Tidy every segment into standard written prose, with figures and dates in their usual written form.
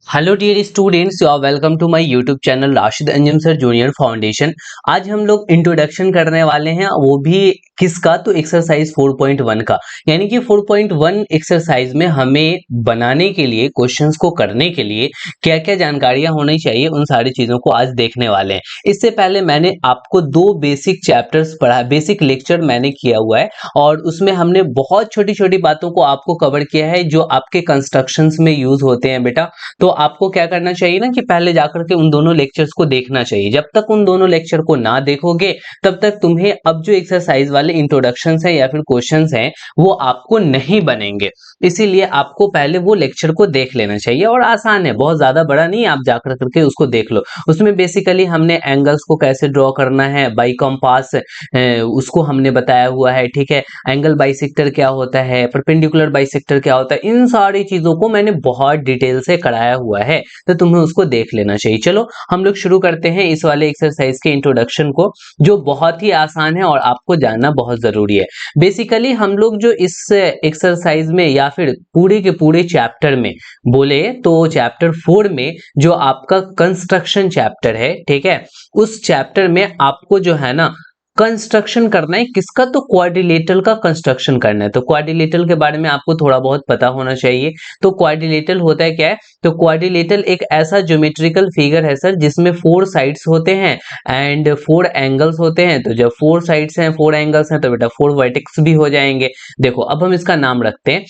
Hello dear students, you are welcome to my YouTube channel Rashid Anjum sir junior foundation. आज हम लोग introduction करने वाले हैं, वो भी किसका, तो एक्सरसाइज 4.1 का। यानी कि 4.1 एक्सरसाइज में हमें बनाने के लिए, क्वेश्चंस को करने के लिए क्या क्या जानकारियां होनी चाहिए, उन सारी चीजों को आज देखने वाले हैं। इससे पहले मैंने आपको दो बेसिक चैप्टर्स पढ़ा, बेसिक लेक्चर मैंने किया हुआ है और उसमें हमने बहुत छोटी छोटी बातों को आपको कवर किया है जो आपके कंस्ट्रक्शंस में यूज होते हैं बेटा। तो आपको क्या करना चाहिए ना कि पहले जाकर के उन दोनों लेक्चर्स को देखना चाहिए। जब तक उन दोनों लेक्चर को ना देखोगे तब तक तुम्हें अब जो एक्सरसाइज वाले इंट्रोडक्शंस हैं या फिर क्वेश्चंस हैं वो आपको नहीं बनेंगे। इसीलिए आपको पहले वो लेक्चर को देख लेना चाहिए और आसान है, बहुत ज्यादा बड़ा नहीं, आप जाकर करके उसको देख लो। उसमें बेसिकली हमने एंगल्स को कैसे ड्रॉ करना है, बाई कंपास उसको हमने बताया हुआ है, ठीक है। एंगल बाइसेक्टर क्या होता है, परपेंडिकुलर बाइसेक्टर क्या होता है, इन सारी चीजों को मैंने बहुत डिटेल से कराया हुआ है, तो तुम्हें उसको देख लेना चाहिए। चलो हम लोग शुरू करते हैं इस वाले एक्सरसाइज के इंट्रोडक्शन को, जो बहुत ही आसान है और आपको जानना बहुत जरूरी है। बेसिकली हम लोग जो इस एक्सरसाइज में या फिर पूरे के पूरे चैप्टर में बोले तो चैप्टर 4 में जो आपका कंस्ट्रक्शन चैप्टर है, ठीक है, उस चैप्टर में आपको जो है ना कंस्ट्रक्शन करना है किसका, तो क्वाड्रिलेटरल का कंस्ट्रक्शन करना है। तो क्वाड्रिलेटरल के बारे में आपको थोड़ा बहुत पता होना चाहिए। तो क्वाड्रिलेटरल होता है क्या है, तो क्वाड्रिलेटरल एक ऐसा ज्योमेट्रिकल फिगर है सर जिसमें 4 साइड्स होते हैं एंड 4 एंगल्स होते हैं। तो जब 4 साइड्स हैं, 4 एंगल्स हैं, तो बेटा 4 वर्टेक्स भी हो जाएंगे। देखो अब हम इसका नाम रखते हैं,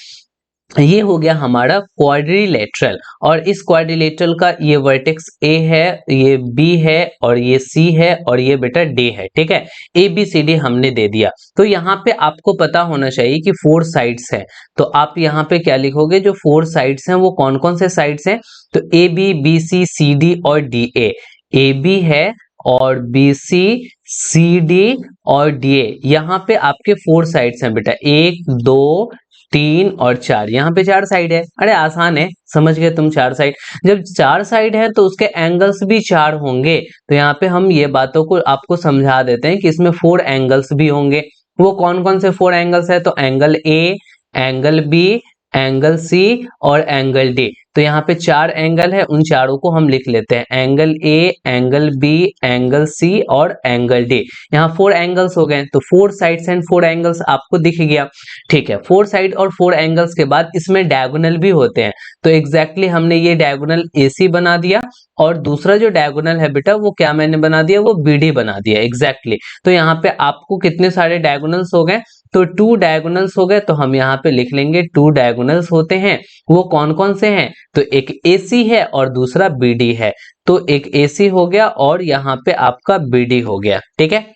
ये हो गया हमारा क्वाड्रिलेटरल। और इस क्वाड्रिलेटरल का ये वर्टेक्स ए है, ये बी है और ये सी है और ये बेटा डी है, ठीक है। ए बी सी डी हमने दे दिया। तो यहाँ पे आपको पता होना चाहिए कि 4 साइड्स है। तो आप यहाँ पे क्या लिखोगे, जो 4 साइड्स हैं वो कौन कौन से साइड्स हैं, तो A B, B C, C D और डी ए बी है और बी सी, सी डी और डी ए। यहाँ पे आपके 4 साइड्स हैं बेटा, 1 2 3 और 4। यहाँ पे 4 साइड है, अरे आसान है, समझ गए तुम। 4 साइड, जब 4 साइड है तो उसके एंगल्स भी 4 होंगे। तो यहाँ पे हम ये बातों को आपको समझा देते हैं कि इसमें 4 एंगल्स भी होंगे। वो कौन कौन से 4 एंगल्स है, तो angle A, angle B, angle C और एंगल डी। तो यहाँ पे 4 एंगल है, उन चारों को हम लिख लेते हैं, angle A, angle B, angle C और एंगल डी। यहाँ 4 एंगल्स हो गए, तो 4 साइड्स एंड 4 एंगल्स आपको दिख गया, ठीक है। 4 साइड और 4 एंगल्स के बाद इसमें डायगोनल भी होते हैं। तो एग्जैक्टली हमने ये डायगोनल AC बना दिया और दूसरा जो डायगोनल है बेटा वो क्या मैंने बना दिया, वो BD बना दिया, एग्जैक्टली। तो यहाँ पे आपको कितने सारे डायगोनल्स हो गए, तो 2 डायगोनल्स हो गए। तो हम यहाँ पे लिख लेंगे 2 डायगोनल्स होते हैं। वो कौन कौन से हैं, तो एक AC है और दूसरा BD है। तो एक AC हो गया और यहाँ पे आपका BD हो गया, ठीक है।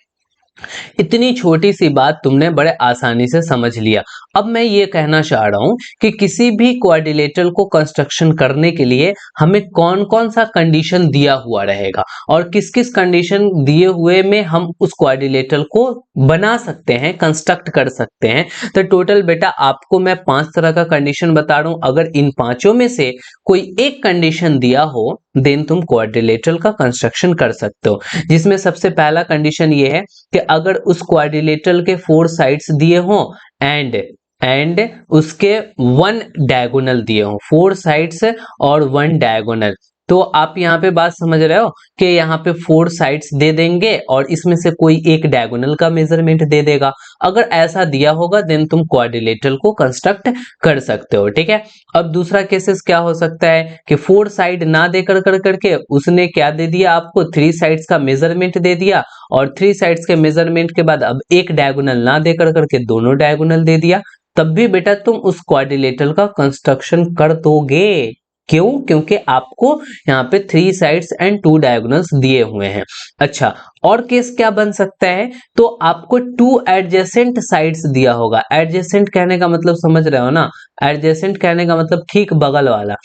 इतनी छोटी सी बात तुमने बड़े आसानी से समझ लिया। अब मैं ये कहना चाह रहा हूं कि किसी भी क्वाड्रिलेटरल को कंस्ट्रक्शन करने के लिए हमें कौन कौन सा कंडीशन दिया हुआ रहेगा और किस किस कंडीशन दिए हुए में हम उस क्वाड्रिलेटरल को बना सकते हैं, कंस्ट्रक्ट कर सकते हैं। तो टोटल बेटा आपको मैं 5 तरह का कंडीशन बता रहा हूं। अगर इन पांचों में से कोई एक कंडीशन दिया हो देन तुम क्वाड्रिलेटरल का कंस्ट्रक्शन कर सकते हो। जिसमें सबसे पहला कंडीशन ये है कि अगर उस क्वाड्रिलेटरल के 4 साइड्स दिए हों एंड उसके 1 डायगोनल दिए हों, 4 साइड्स और 1 डायगोनल। तो आप यहाँ पे बात समझ रहे हो कि यहाँ पे 4 साइड्स दे देंगे और इसमें से कोई एक डायगोनल का मेजरमेंट दे देगा। अगर ऐसा दिया होगा देन तुम क्वाड्रिलेटरल को कंस्ट्रक्ट कर सकते हो, ठीक है। अब दूसरा केसेस क्या हो सकता है कि 4 साइड ना देकर कर करके उसने क्या दे दिया, आपको 3 साइड्स का मेजरमेंट दे दिया और 3 साइड्स के मेजरमेंट के बाद अब एक डायगोनल ना देकर करके दोनों डायगोनल दे दिया। तब भी बेटा तुम उस क्वाड्रिलेटरल का कंस्ट्रक्शन कर दोगे। क्यों, क्योंकि आपको यहाँ पे 3 साइड्स एंड 2 डायगोनल्स दिए हुए हैं। अच्छा, और केस क्या बन सकता है, तो आपको 2 एडजेसेंट साइड्स दिया होगा। एडजेसेंट कहने का मतलब समझ रहे हो ना, एडजेसेंट कहने का मतलब ठीक बगल वाला।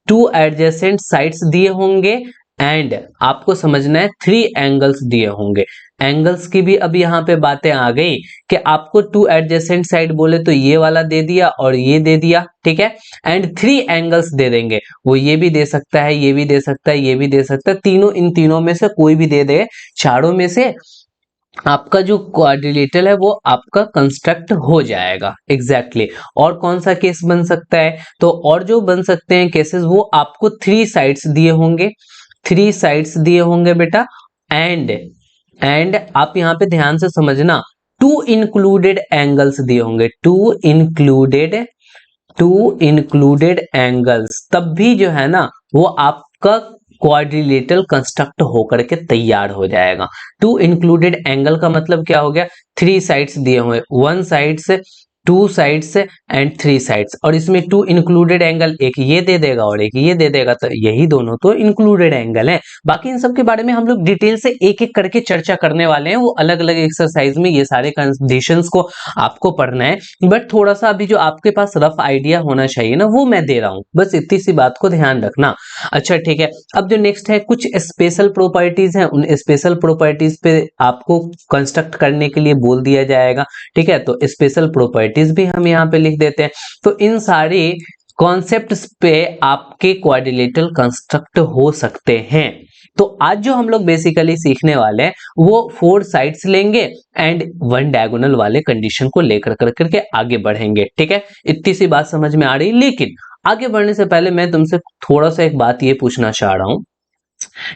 2 एडजेसेंट साइड्स दिए होंगे एंड आपको समझना है 3 एंगल्स दिए होंगे। एंगल्स की भी अब यहाँ पे बातें आ गई कि आपको 2 एडजेसेंट साइड बोले तो ये वाला दे दिया और ये दे दिया, ठीक है। एंड 3 एंगल्स दे देंगे, वो ये भी दे सकता है, ये भी दे सकता है, ये भी दे सकता है, तीनों, इन तीनों में से कोई भी दे दे, चारों में से आपका जो क्वाड्रिलेटरल है वो आपका कंस्ट्रक्ट हो जाएगा एग्जैक्टली और कौन सा केस बन सकता है, तो और जो बन सकते हैं केसेस वो आपको थ्री साइड्स दिए होंगे, थ्री साइड्स दिए होंगे बेटा, एंड आप यहां पे ध्यान से समझना, टू इंक्लूडेड एंगल्स दिए होंगे, टू इंक्लूडेड एंगल्स, तब भी जो है ना वो आपका क्वाड्रिलेटरल कंस्ट्रक्ट होकर के तैयार हो जाएगा। टू इंक्लूडेड एंगल का मतलब क्या हो गया, थ्री साइड्स दिए हुए, वन साइड से, two sides and three sides, और इसमें टू इंक्लूडेड एंगल एक ये दे देगा और एक ये दे देगा, तो यही दोनों तो इंक्लूडेड एंगल है। बाकी इन सब के बारे में हम लोग डिटेल से एक एक करके चर्चा करने वाले हैं, वो अलग अलग एक्सरसाइज में ये सारे कंडीशंस को आपको पढ़ना है, बट थोड़ा सा अभी जो आपके पास रफ आइडिया होना चाहिए ना वो मैं दे रहा हूं, बस इतनी सी बात को ध्यान रखना। अच्छा ठीक है, अब जो नेक्स्ट है कुछ स्पेशल प्रॉपर्टीज हैं, उन स्पेशल प्रॉपर्टीज पे आपको कंस्ट्रक्ट करने के लिए बोल दिया जाएगा। ठीक है, तो स्पेशल प्रॉपर्टीज भी हम यहाँ पे लिख देते हैं। तो इन सारे कॉन्सेप्ट्स पे आपके क्वाड्रिलेटरल कंस्ट्रक्ट हो सकते हैं। तो आज जो हम लोग बेसिकली सीखने वाले हैं वो फोर साइड्स लेंगे एंड वन डायगोनल वाले कंडीशन को लेकर करके आगे बढ़ेंगे। ठीक है, इतनी सी बात समझ में आ रही, लेकिन आगे बढ़ने से पहले मैं तुमसे थोड़ा सा एक बात ये पूछना चाह रहा हूं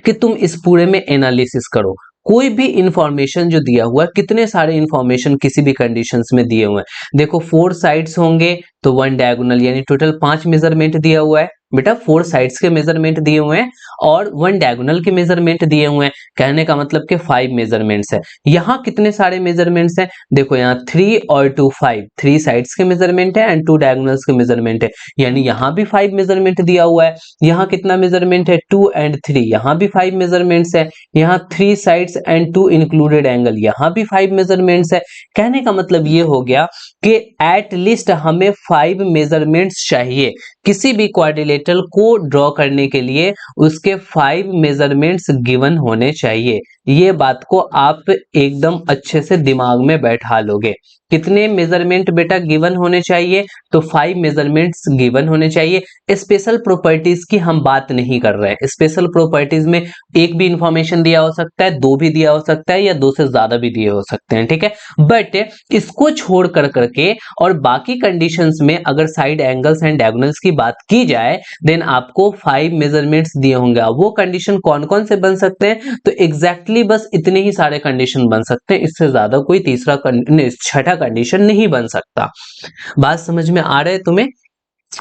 कि तुम इस पूरे में एनालिसिस करो। कोई भी इंफॉर्मेशन जो दिया हुआ है, कितने सारे इंफॉर्मेशन किसी भी कंडीशंस में दिए हुए हैं, देखो फोर साइड्स होंगे तो वन डायगोनल, यानी टोटल 5 मेजरमेंट दिया हुआ है बेटा, फोर साइड्स के मेजरमेंट दिए हुए हैं और वन डायगोनल के मेजरमेंट दिए हुए हैं, कहने का मतलब कि 5 मेजरमेंट्स है। यहाँ कितने सारे मेजरमेंट्स हैं, देखो यहाँ 3 और 2 5, 3 साइड्स के मेजरमेंट है एंड 2 डायगोनल्स के मेजरमेंट है, यानी यहाँ भी 5 मेजरमेंट दिया हुआ है। यहाँ कितना मेजरमेंट है, 2 एंड 3, यहाँ भी 5 मेजरमेंट्स है। यहाँ 3 साइड्स एंड 2 इंक्लूडेड एंगल, यहाँ भी 5 मेजरमेंट्स है। कहने का मतलब ये हो गया कि एट लीस्ट हमें 5 मेजरमेंट्स चाहिए किसी भी क्वाड्रिलेटरल को ड्रॉ करने के लिए, उसके 5 मेजरमेंट्स गिवन होने चाहिए। ये बात को आप एकदम अच्छे से दिमाग में बैठा लोगे। कितने मेजरमेंट बेटा गिवन होने चाहिए, तो 5 मेजरमेंट्स गिवन होने चाहिए। स्पेशल प्रॉपर्टीज की हम बात नहीं कर रहे हैं, स्पेशल प्रॉपर्टीज में एक भी इंफॉर्मेशन दिया हो सकता है, दो भी दिया हो सकता है, या दो से ज्यादा भी दिए हो सकते हैं। ठीक है, बट इसको छोड़ कर करके और बाकी कंडीशंस में अगर साइड एंगल्स एंड डायगोनल्स की बात की जाए, देन आपको 5 मेजरमेंट्स दिए होंगे। अब वो कंडीशन कौन कौन से बन सकते हैं, तो एग्जैक्टली बस इतने ही सारे कंडीशन बन सकते हैं, इससे ज्यादा कोई तीसरा छठा कंडीशन नहीं बन सकता। बात समझ में आ रहा है तुम्हें,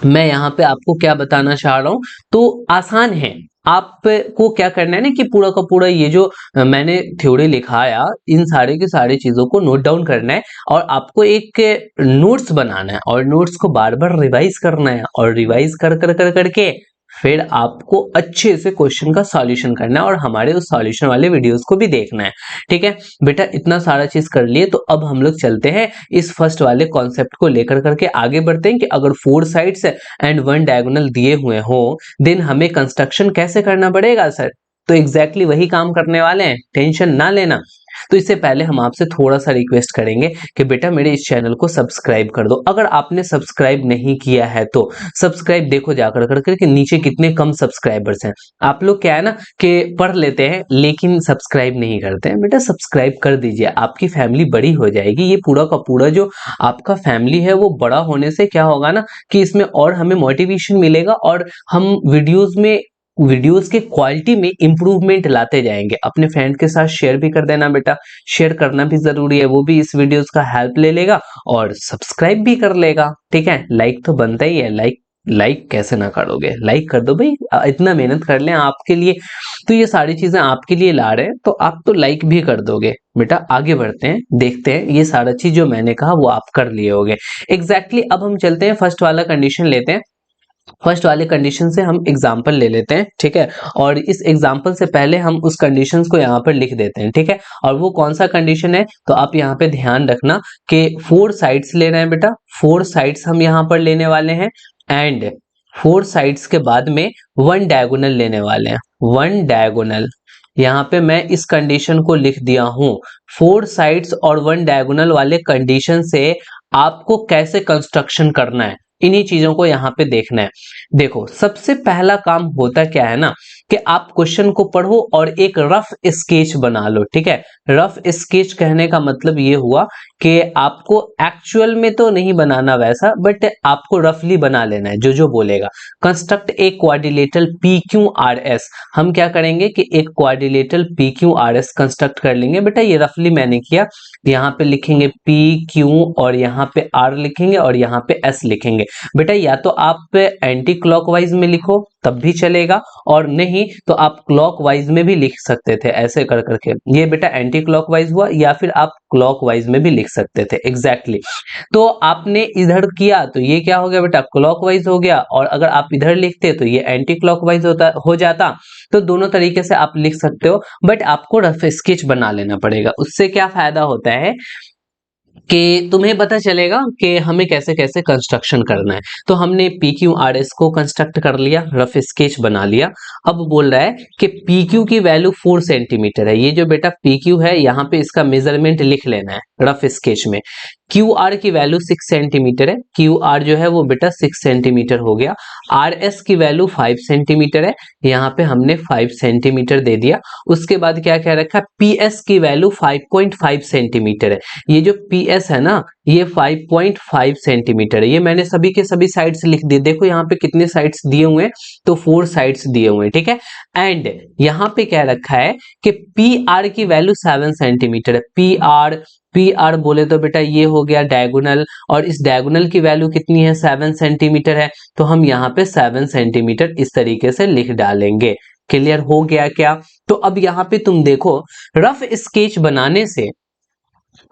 मैं यहाँ पे आपको क्या बताना चाह रहा हूं, तो आसान है। आपको क्या करना है ना कि पूरा का पूरा ये जो मैंने थ्योरी लिखाया, इन सारे की सारी चीजों को नोट डाउन करना है और आपको एक नोट्स बनाना है और नोट्स को बार बार रिवाइज करना है और रिवाइज कर करके फिर आपको अच्छे से क्वेश्चन का सॉल्यूशन करना है और हमारे उस सॉल्यूशन वाले वीडियोस को भी देखना है। ठीक है बेटा, इतना सारा चीज कर लिए, तो अब हम लोग चलते हैं इस फर्स्ट वाले कॉन्सेप्ट को लेकर करके आगे बढ़ते हैं कि अगर four sides and one diagonal दिए हुए हो, देन हमें कंस्ट्रक्शन कैसे करना पड़ेगा सर। तो एग्जैक्टली वही काम करने वाले हैं, टेंशन ना लेना। तो इससे पहले हम आपसे थोड़ा सा रिक्वेस्ट करेंगे कि बेटा मेरे इस चैनल को सब्सक्राइब कर दो। अगर आपने सब्सक्राइब नहीं किया है तो सब्सक्राइब, देखो जाकर करके नीचे कितने कम सब्सक्राइबर्स हैं। आप लोग क्या है ना कि पढ़ लेते हैं लेकिन सब्सक्राइब नहीं करते हैं। बेटा सब्सक्राइब कर दीजिए, आपकी फैमिली बड़ी हो जाएगी। ये पूरा का पूरा जो आपका फैमिली है वो बड़ा होने से क्या होगा ना कि इसमें और हमें मोटिवेशन मिलेगा और हम वीडियोस के क्वालिटी में इंप्रूवमेंट लाते जाएंगे। अपने फ्रेंड के साथ शेयर भी कर देना बेटा, शेयर करना भी जरूरी है, वो भी इस वीडियोस का हेल्प ले लेगा और सब्सक्राइब भी कर लेगा। ठीक है, लाइक तो बनता ही है, लाइक कैसे ना करोगे, लाइक कर दो भाई, इतना मेहनत कर ले आपके लिए, तो ये सारी चीजें आपके लिए ला रहे हैं तो आप तो लाइक भी कर दोगे। बेटा आगे बढ़ते हैं, देखते हैं ये सारा चीज जो मैंने कहा वो आप कर लिए होगे एग्जैक्टली। अब हम चलते हैं फर्स्ट वाला कंडीशन लेते हैं, फर्स्ट वाले कंडीशन से हम एग्जाम्पल ले लेते हैं। ठीक है, और इस एग्जाम्पल से पहले हम उस कंडीशन को यहाँ पर लिख देते हैं। ठीक है, और वो कौन सा कंडीशन है, तो आप यहाँ पे ध्यान रखना कि फोर साइड्स ले रहे हैं बेटा, फोर साइड्स हम यहाँ पर लेने वाले हैं एंड फोर साइड्स के बाद में वन डायगोनल लेने वाले हैं, वन डायगोनल। यहाँ पे मैं इस कंडीशन को लिख दिया हूं, फोर साइड्स और वन डायगोनल वाले कंडीशन से आपको कैसे कंस्ट्रक्शन करना है, इन्हीं चीजों को यहाँ पे देखना है। देखो सबसे पहला काम होता क्या है ना कि आप क्वेश्चन को पढ़ो और एक रफ स्केच बना लो। ठीक है, रफ स्केच कहने का मतलब ये हुआ कि आपको एक्चुअल में तो नहीं बनाना वैसा, बट आपको रफली बना लेना है जो जो बोलेगा। Construct a quadrilateral P Q R S, हम क्या करेंगे कि एक quadrilateral P Q R S construct कर लेंगे। बेटा ये रफली मैंने किया, यहाँ पे लिखेंगे पी क्यू और यहाँ पे आर लिखेंगे और यहाँ पे एस लिखेंगे। बेटा या तो आप एंटी क्लॉकवाइज में लिखो तब भी चलेगा, और नहीं तो आप क्लॉकवाइज में भी लिख सकते थे ऐसे कर करके। ये बेटा एंटी क्लॉकवाइज हुआ, या फिर आप क्लॉकवाइज में भी लिख सकते थे। एग्जैक्टली तो आपने इधर किया तो ये क्या हो गया बेटा, क्लॉकवाइज हो गया, और अगर आप इधर लिखते तो ये एंटी क्लॉकवाइज हो जाता। तो दोनों तरीके से आप लिख सकते हो, बट आपको रफ स्केच बना लेना पड़ेगा। उससे क्या फायदा होता है कि तुम्हें पता चलेगा कि हमें कैसे कैसे कंस्ट्रक्शन करना है। तो हमने पी क्यू आर एस को कंस्ट्रक्ट कर लिया, रफ स्केच बना लिया। अब बोल रहा है कि पी क्यू की वैल्यू 4 सेंटीमीटर है। ये जो बेटा पी क्यू है यहाँ पे इसका मेजरमेंट लिख लेना है रफ स्केच में। क्यू आर की वैल्यू 6 सेंटीमीटर है, क्यू आर जो है वो बेटा 6 सेंटीमीटर हो गया। आर एस की वैल्यू 5 सेंटीमीटर है, यहाँ पे हमने 5 सेंटीमीटर दे दिया। उसके बाद क्या क्या रखा, पी एस की वैल्यू 5.5 सेंटीमीटर है। ये जो पी एस है ना ये 5.5 सेंटीमीटर है। ये मैंने सभी के सभी साइड्स लिख दिए। देखो यहाँ पे कितने साइड्स दिए हुए हैं, तो 4 साइड्स दिए हुए हैं। ठीक है, एंड यहाँ पे क्या रखा है कि पी आर की वैल्यू 7 सेंटीमीटर है। पी आर बोले तो बेटा ये हो गया डायगोनल, और इस डायगोनल की वैल्यू कितनी है, 7 सेंटीमीटर है। तो हम यहाँ पे 7 सेंटीमीटर इस तरीके से लिख डालेंगे। क्लियर हो गया क्या? तो अब यहाँ पे तुम देखो, रफ स्केच बनाने से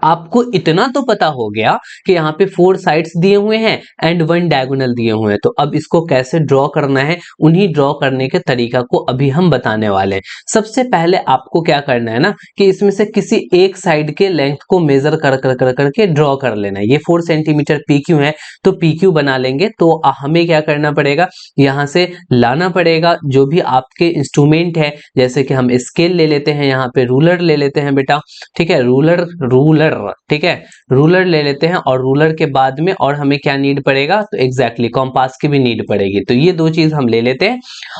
आपको इतना तो पता हो गया कि यहाँ पे 4 साइड्स दिए हुए हैं एंड 1 डायगोनल दिए हुए हैं। तो अब इसको कैसे ड्रॉ करना है, उन्हीं ड्रॉ करने के तरीका को अभी हम बताने वाले हैं। सबसे पहले आपको क्या करना है ना कि इसमें से किसी एक साइड के लेंथ को मेजर करके ड्रॉ कर लेना है। ये 4 सेंटीमीटर पी क्यू है, तो पी क्यू बना लेंगे। तो हमें क्या करना पड़ेगा, यहाँ से लाना पड़ेगा जो भी आपके इंस्ट्रूमेंट है, जैसे कि हम स्केल ले लेते हैं, यहाँ पे रूलर ले लेते हैं बेटा। ठीक है, रूलर ठीक है, रूलर ले लेते हैं, और रूलर के बाद में और हमें क्या नीड पड़ेगा, तो एग्जैक्टली कॉम्पास की भी नीड पड़ेगी। तो ये दो चीज हम ले लेते हैं,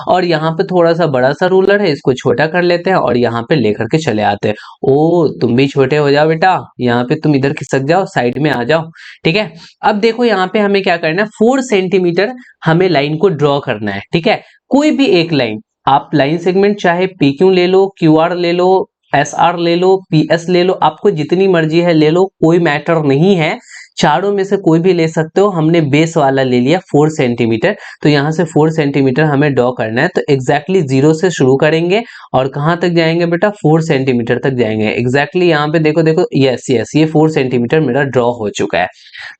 और यहाँ पे थोड़ा सा बड़ा सा रूलर है, इसको छोटा कर लेते हैं और यहाँ पे लेकर के चले आते हैं। ओ तुम भी छोटे हो जाओ बेटा, यहाँ पे तुम इधर खिसक जाओ, साइड में आ जाओ। ठीक है, अब देखो यहाँ पे हमें क्या करना है, 4 सेंटीमीटर हमें लाइन को ड्रॉ करना है। ठीक है, कोई भी एक लाइन, आप लाइन सेगमेंट चाहे पी क्यू ले लो, क्यू आर ले लो, एस आर ले लो, पी एस ले लो, आपको जितनी मर्जी है ले लो, कोई मैटर नहीं है। चारों में से कोई भी ले सकते हो। हमने बेस वाला ले लिया 4 सेंटीमीटर, तो यहाँ से 4 सेंटीमीटर हमें ड्रॉ करना है। तो एग्जैक्टली 0 से शुरू करेंगे और कहाँ तक जाएंगे बेटा, 4 सेंटीमीटर तक जाएंगे। एग्जैक्टली यहाँ पे देखो देखो, यस यस, ये 4 सेंटीमीटर मेरा ड्रॉ हो चुका है।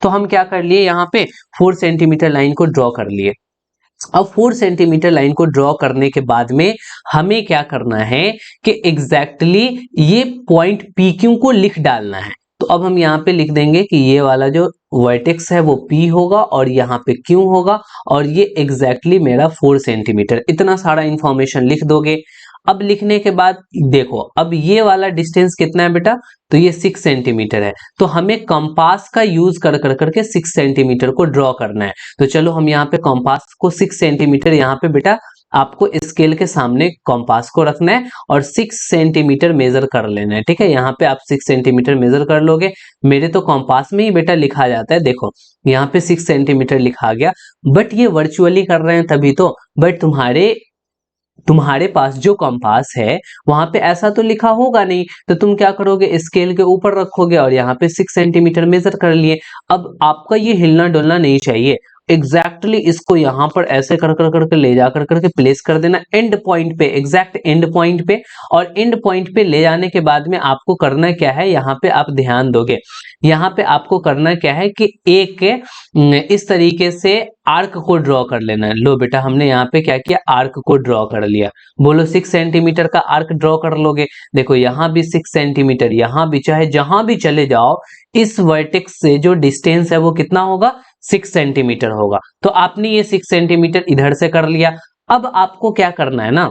तो हम क्या कर लिए, यहाँ पे 4 सेंटीमीटर लाइन को ड्रॉ कर लिए। अब 4 सेंटीमीटर लाइन को ड्रॉ करने के बाद में हमें क्या करना है कि एग्जैक्टली ये पॉइंट पी क्यू को लिख डालना है। तो अब हम यहाँ पे लिख देंगे कि ये वाला जो वर्टेक्स है वो P होगा और यहाँ पे Q होगा, और ये एग्जैक्टली मेरा 4 सेंटीमीटर। इतना सारा इंफॉर्मेशन लिख दोगे। अब लिखने के बाद देखो, अब ये वाला डिस्टेंस कितना है बेटा, तो ये 6 सेंटीमीटर है। तो हमें कंपास का यूज कर करके 6 सेंटीमीटर को ड्रॉ करना है। तो चलो हम यहाँ पे कंपास को 6 सेंटीमीटर, यहाँ पे बेटा आपको स्केल के सामने कंपास को रखना है और 6 सेंटीमीटर मेजर कर लेना है। ठीक है, यहाँ पे आप 6 सेंटीमीटर मेजर कर लोगे। मेरे तो कंपास में ही बेटा लिखा जाता है, देखो यहाँ पे 6 सेंटीमीटर लिखा गया, बट ये वर्चुअली कर रहे हैं तभी तो। बट तुम्हारे पास जो कंपास है वहां पे ऐसा तो लिखा होगा नहीं, तो तुम क्या करोगे, स्केल के ऊपर रखोगे और यहाँ पे 6 सेंटीमीटर मेजर कर लिए। अब आपका ये हिलना डुलना नहीं चाहिए। एग्जैक्टली इसको यहाँ पर ऐसे कर करके ले जा करके प्लेस कर देना एंड पॉइंट पे, एग्जैक्ट एंड पॉइंट पे। और एंड पॉइंट पे ले जाने के बाद में आपको करना क्या है, यहाँ पे आप ध्यान दोगे, यहाँ पे आपको करना क्या है कि एक इस तरीके से आर्क को ड्रॉ कर लेना है। लो बेटा हमने यहाँ पे क्या किया, आर्क को ड्रॉ कर लिया। बोलो 6 सेंटीमीटर का आर्क ड्रॉ कर लोगे। देखो यहाँ भी 6 सेंटीमीटर, यहाँ भी, चाहे जहां भी चले जाओ, इस वर्टेक्स से जो डिस्टेंस है वो कितना होगा, 6 सेंटीमीटर होगा। तो आपने ये 6 सेंटीमीटर इधर से कर लिया। अब आपको क्या करना है ना,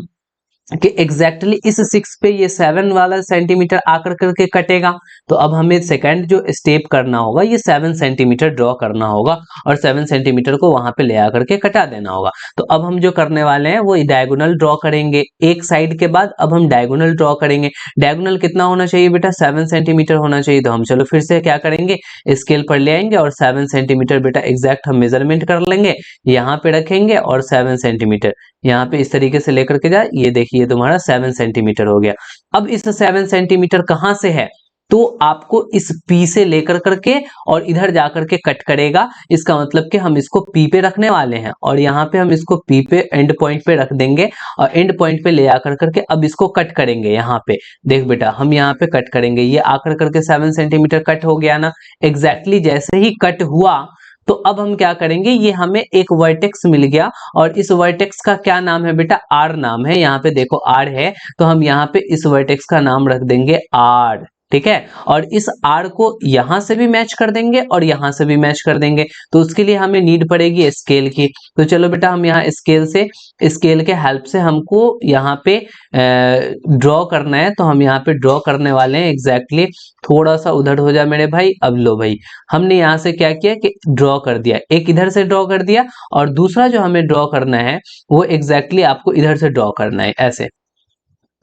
कि एग्जैक्टली इस 6 पे ये 7 वाला सेंटीमीटर आकर करके कटेगा। तो अब हमें सेकंड जो स्टेप करना होगा ये 7 सेंटीमीटर ड्रॉ करना होगा और 7 सेंटीमीटर को वहां पे ले आकर के कटा देना होगा। तो अब हम जो करने वाले हैं वो डायगोनल ड्रॉ करेंगे एक साइड के बाद। अब हम डायगोनल ड्रॉ करेंगे। डायगोनल कितना होना चाहिए बेटा? 7 सेंटीमीटर होना चाहिए। तो हम चलो फिर से क्या करेंगे, स्केल पर ले आएंगे और 7 सेंटीमीटर बेटा एग्जैक्ट हम मेजरमेंट कर लेंगे, यहाँ पे रखेंगे और 7 सेंटीमीटर यहाँ पे इस तरीके से लेकर के जाए। ये देखिए तुम्हारा 7 सेंटीमीटर हो गया। अब इस 7 सेंटीमीटर कहां से है? तो आपको इस P से लेकर करके और इधर जाकर के कट करेगा। इसका मतलब कि हम इसको P पे रखने वाले हैं और यहाँ पे हम इसको P पे एंड पॉइंट पे रख देंगे और एंड पॉइंट पे ले आकर करके अब इसको कट करेंगे। यहाँ पे देख बेटा हम यहाँ पे कट करेंगे, ये आकर करके 7 सेंटीमीटर कट हो गया ना। एग्जैक्टली जैसे ही कट हुआ तो अब हम क्या करेंगे, ये हमें एक वर्टेक्स मिल गया और इस वर्टेक्स का क्या नाम है बेटा? आर नाम है। यहाँ पे देखो आर है, तो हम यहाँ पे इस वर्टेक्स का नाम रख देंगे आर। ठीक है, और इस आर को यहां से भी मैच कर देंगे और यहां से भी मैच कर देंगे। तो उसके लिए हमें नीड पड़ेगी स्केल की। तो चलो बेटा हम यहाँ स्केल के हेल्प से हमको यहाँ पे ड्रॉ करना है। तो हम यहाँ पे ड्रॉ करने वाले हैं एग्जैक्टली। थोड़ा सा उधर हो जा मेरे भाई। अब लो भाई, हमने यहाँ से क्या किया कि ड्रॉ कर दिया, एक इधर से ड्रॉ कर दिया और दूसरा जो हमें ड्रॉ करना है वो एग्जैक्टली आपको इधर से ड्रॉ करना है। ऐसे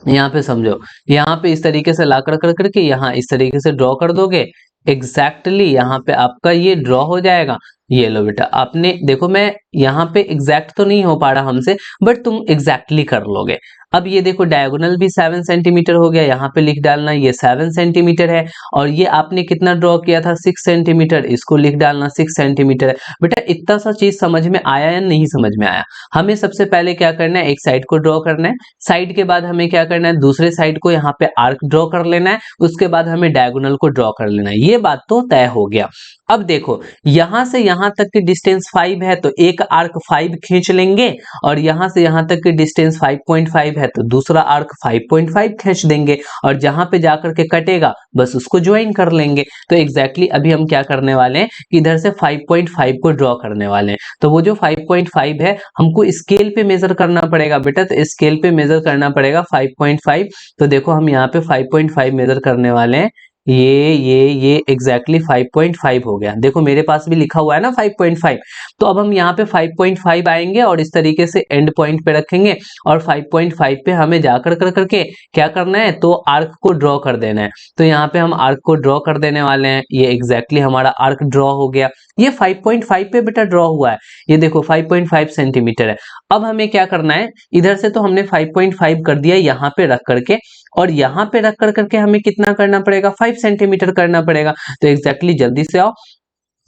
यहाँ पे समझो, यहाँ पे इस तरीके से ला कर करके यहाँ इस तरीके से ड्रॉ कर दोगे। एग्जैक्टली यहाँ पे आपका ये ड्रॉ हो जाएगा। ये लो बेटा, आपने देखो मैं यहाँ पे एग्जैक्ट तो नहीं हो पा रहा हमसे, बट तुम एग्जैक्टली कर लोगे। अब ये देखो डायगोनल भी 7 सेंटीमीटर हो गया, यहाँ पे लिख डालना ये 7 सेंटीमीटर है और ये आपने कितना ड्रॉ किया था 6 सेंटीमीटर, इसको लिख डालना 6 सेंटीमीटर है। बेटा इतना सा चीज समझ में आया या नहीं समझ में आया? हमें सबसे पहले क्या करना है, एक साइड को ड्रॉ करना है। साइड के बाद हमें क्या करना है, दूसरे साइड को यहाँ पे आर्क ड्रॉ कर लेना है। उसके बाद हमें डायगोनल को ड्रॉ कर लेना है। ये बात तो तय हो गया। अब देखो यहां से यहां तक की डिस्टेंस 5 है तो एक आर्क 5 खींच लेंगे और यहां से यहां तक की डिस्टेंस 5.5 है तो दूसरा आर्क 5.5 खींच देंगे और जहां पे जाकर के कटेगा बस उसको ज्वाइन कर लेंगे। तो एग्जैक्टली अभी हम क्या करने वाले हैं कि इधर से 5.5 को ड्रॉ करने वाले हैं। तो वो जो 5.5 है हमको स्केल पे मेजर करना पड़ेगा बेटा। तो स्केल पे मेजर करना पड़ेगा 5.5। तो देखो हम यहाँ पे 5.5 मेजर करने वाले हैं। ये एग्जैक्टली 5.5 हो गया। देखो मेरे पास भी लिखा हुआ है ना 5.5। तो अब हम यहाँ पे 5.5 आएंगे और इस तरीके से एंड पॉइंट पे रखेंगे और 5.5 पे हमें जाकर कर करके क्या करना है, तो आर्क को ड्रॉ कर देना है। तो यहाँ पे हम आर्क को ड्रॉ कर देने वाले हैं। ये एग्जैक्टली हमारा आर्क ड्रॉ हो गया। ये 5.5 पे बेटा ड्रॉ हुआ है। ये देखो 5.5 सेंटीमीटर है। अब हमें क्या करना है, इधर से तो हमने 5.5 कर दिया यहाँ पे रख करके और यहाँ पे रख कर करके हमें कितना करना पड़ेगा, 5 सेंटीमीटर करना पड़ेगा। तो एग्जैक्टली जल्दी से आओ,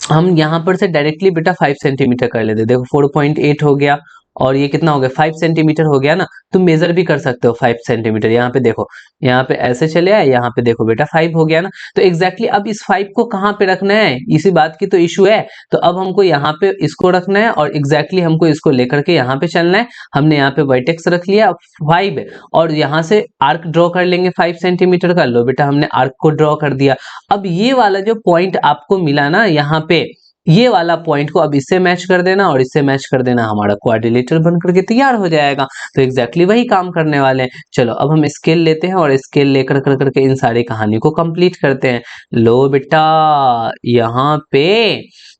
हम यहाँ पर से डायरेक्टली बेटा 5 सेंटीमीटर कर लेते। देखो 4.8 हो गया और ये कितना हो गया 5 सेंटीमीटर हो गया ना। तुम मेजर भी कर सकते हो 5 सेंटीमीटर। यहाँ पे देखो, यहाँ पे ऐसे चले आए, यहाँ पे देखो बेटा 5 हो गया ना। तो एग्जैक्टली अब इस 5 को कहाँ पे रखना है, इसी बात की तो इशू है। तो अब हमको यहाँ पे इसको रखना है और एग्जैक्टली हमको इसको लेकर के यहाँ पे चलना है। हमने यहाँ पे वर्टेक्स रख लिया 5 और यहाँ से आर्क ड्रॉ कर लेंगे 5 सेंटीमीटर का। लो बेटा हमने आर्क को ड्रॉ कर दिया। अब ये वाला जो पॉइंट आपको मिला ना यहाँ पे, ये वाला पॉइंट को अब इससे मैच कर देना और इससे मैच कर देना, हमारा क्वाड्रिलेटरल बन करके तैयार हो जाएगा। तो एग्जैक्टली वही काम करने वाले हैं। चलो अब हम स्केल लेते हैं और स्केल लेकर कर करके इन सारी कहानी को कंप्लीट करते हैं। लो बेटा यहाँ पे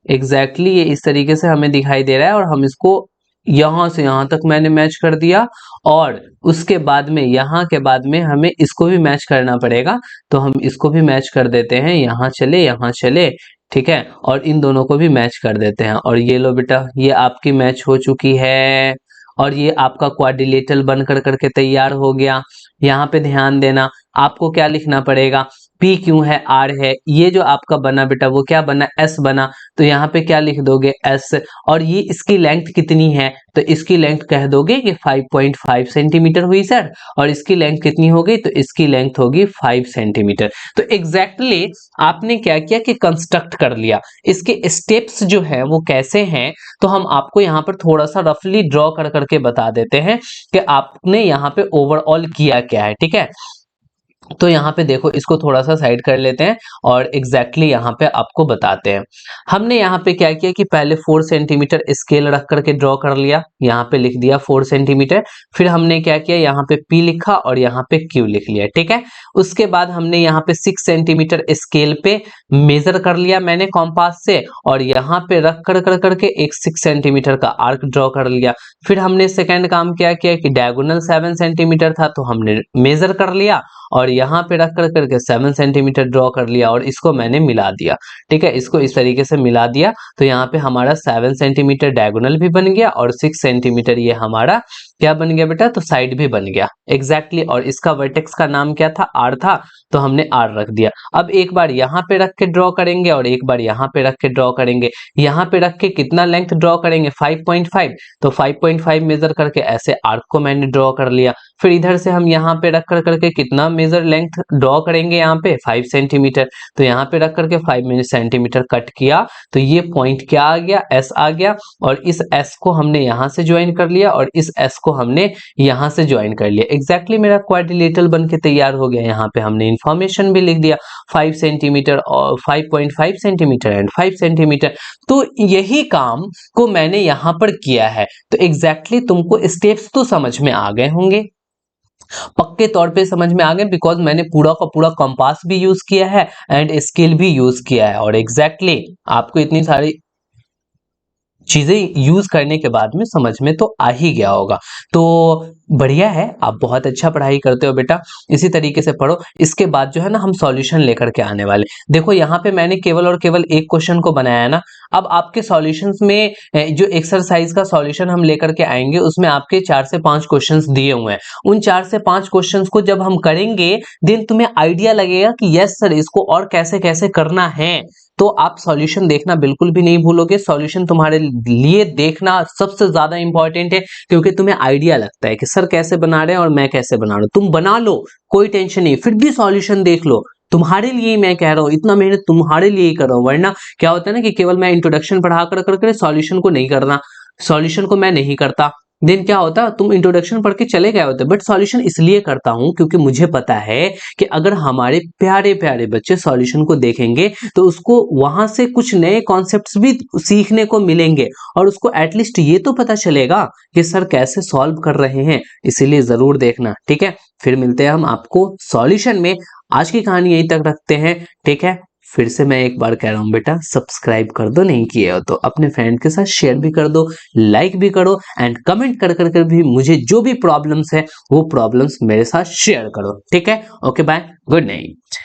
एग्जैक्टली ये इस तरीके से हमें दिखाई दे रहा है और हम इसको यहां से यहां तक मैंने मैच कर दिया और उसके बाद में यहाँ के बाद में हमें इसको भी मैच करना पड़ेगा। तो हम इसको भी मैच कर देते हैं, यहाँ चले, ठीक है, और इन दोनों को भी मैच कर देते हैं। और ये लो बेटा ये आपकी मैच हो चुकी है और ये आपका क्वाड्रिलेटरल बन कर करके तैयार हो गया। यहाँ पे ध्यान देना, आपको क्या लिखना पड़ेगा, P क्यों है R है, ये जो आपका बना बेटा वो क्या बना, S बना। तो यहाँ पे क्या लिख दोगे S। और ये इसकी लेंथ कितनी है, तो इसकी लेंथ कह दोगे कि 5.5 सेंटीमीटर हुई सर। और इसकी लेंथ कितनी हो गई, तो इसकी लेंथ होगी 5 सेंटीमीटर। तो एग्जैक्टली आपने क्या किया कि कंस्ट्रक्ट कर लिया। इसके स्टेप्स जो है वो कैसे हैं, तो हम आपको यहाँ पर थोड़ा सा रफली ड्रॉ कर करके बता देते हैं कि आपने यहाँ पे ओवरऑल किया क्या है। ठीक है, तो यहाँ पे देखो, इसको थोड़ा सा साइड कर लेते हैं और एग्जैक्टली यहाँ पे आपको बताते हैं। हमने यहाँ पे क्या किया कि पहले 4 सेंटीमीटर स्केल रख करके ड्रॉ कर लिया, यहाँ पे लिख दिया 4 सेंटीमीटर। फिर हमने क्या किया, यहाँ पे P लिखा और यहाँ पे Q लिख लिया, ठीक है। उसके बाद हमने यहाँ पे 6 सेंटीमीटर स्केल पे मेजर कर लिया मैंने कॉम्पास से, और यहाँ पे रख कर करके एक 6 सेंटीमीटर का आर्क ड्रॉ कर लिया। फिर हमने सेकेंड काम क्या किया कि डायगोनल 7 सेंटीमीटर था तो हमने मेजर कर लिया और यहाँ पे रख कर करके 7 सेंटीमीटर ड्रॉ कर लिया और इसको मैंने मिला दिया, ठीक है। इसको इस तरीके से मिला दिया तो यहाँ पे हमारा 7 सेंटीमीटर डायगोनल भी बन गया और 6 सेंटीमीटर ये हमारा क्या बन गया बेटा, तो साइड भी बन गया एग्जैक्टली। और इसका वर्टेक्स का नाम क्या था, आर था, तो हमने आर रख दिया। अब एक बार यहाँ पे रख के ड्रॉ करेंगे और एक बार यहाँ पे रख के ड्रॉ करेंगे। यहाँ पे रख के कितना लेंथ ड्रॉ करेंगे, 5.5, तो 5.5 मेजर करके ऐसे आर्क को मैंने ड्रॉ कर लिया। फिर इधर से हम यहाँ पे रख कर करके कितना मेजर लेंथ ड्रॉ करेंगे, यहाँ पे 5 सेंटीमीटर, तो यहाँ पे रख करके 5 सेंटीमीटर कट किया, तो ये पॉइंट क्या आ गया, एस आ गया। और इस एस को हमने यहाँ से ज्वाइन कर लिया और इस एस को हमने यहाँ से ज्वाइन कर लिया। एग्जैक्टली मेरा क्वाड्रिलेटरल बन के तैयार हो गया। यहाँ पे हमने इंफॉर्मेशन भी लिख दिया, 5 सेंटीमीटर और 5.5 सेंटीमीटर एंड 5 सेंटीमीटर। तो यही काम को मैंने यहाँ पर किया है। तो एग्जैक्टली तुमको स्टेप्स तो समझ में आ गए होंगे, पक्के तौर पे समझ में आ गए, बिकॉज मैंने पूरा का पूरा कंपास भी यूज किया है एंड स्केल भी यूज किया है। और एग्जैक्टली आपको इतनी सारी चीजें यूज करने के बाद में समझ में तो आ ही गया होगा। तो बढ़िया है, आप बहुत अच्छा पढ़ाई करते हो बेटा, इसी तरीके से पढ़ो। इसके बाद जो है ना, हम सॉल्यूशन लेकर के आने वाले। देखो यहाँ पे मैंने केवल और केवल एक क्वेश्चन को बनाया है ना। अब आपके सॉल्यूशंस में जो एक्सरसाइज का सॉल्यूशन हम लेकर के आएंगे उसमें आपके 4 से 5 क्वेश्चंस दिए हुए हैं। उन 4 से 5 क्वेश्चंस को जब हम करेंगे देन तुम्हें आइडिया लगेगा कि यस सर इसको और कैसे कैसे करना है। तो आप सॉल्यूशन देखना बिल्कुल भी नहीं भूलोगे। सॉल्यूशन तुम्हारे लिए देखना सबसे ज्यादा इंपॉर्टेंट है, क्योंकि तुम्हें आइडिया लगता है कि सर कैसे बना रहे हैं और मैं कैसे बना रहा हूं। तुम बना लो, कोई टेंशन नहीं, फिर भी सॉल्यूशन देख लो। तुम्हारे लिए ही मैं कह रहा हूं, इतना मेहनत तुम्हारे लिए ही कर रहा हूं। वरना क्या होता है ना कि केवल मैं इंट्रोडक्शन पढ़ा कर करके सॉल्यूशन को नहीं करना, सॉल्यूशन को मैं नहीं करता, देन क्या होता, तुम इंट्रोडक्शन पढ़ के चले गए होते। बट सॉल्यूशन इसलिए करता हूं क्योंकि मुझे पता है कि अगर हमारे प्यारे प्यारे बच्चे सॉल्यूशन को देखेंगे तो उसको वहां से कुछ नए कॉन्सेप्ट्स भी सीखने को मिलेंगे और उसको एटलीस्ट ये तो पता चलेगा कि सर कैसे सॉल्व कर रहे हैं। इसीलिए जरूर देखना, ठीक है। फिर मिलते हैं हम आपको सॉल्यूशन में। आज की कहानी यहीं तक रखते हैं, ठीक है। फिर से मैं एक बार कह रहा हूं बेटा, सब्सक्राइब कर दो, नहीं किए हो तो अपने फ्रेंड के साथ शेयर भी कर दो, लाइक भी करो एंड कमेंट कर कर भी मुझे जो भी प्रॉब्लम्स है वो प्रॉब्लम्स मेरे साथ शेयर करो, ठीक है। Okay bye, good night.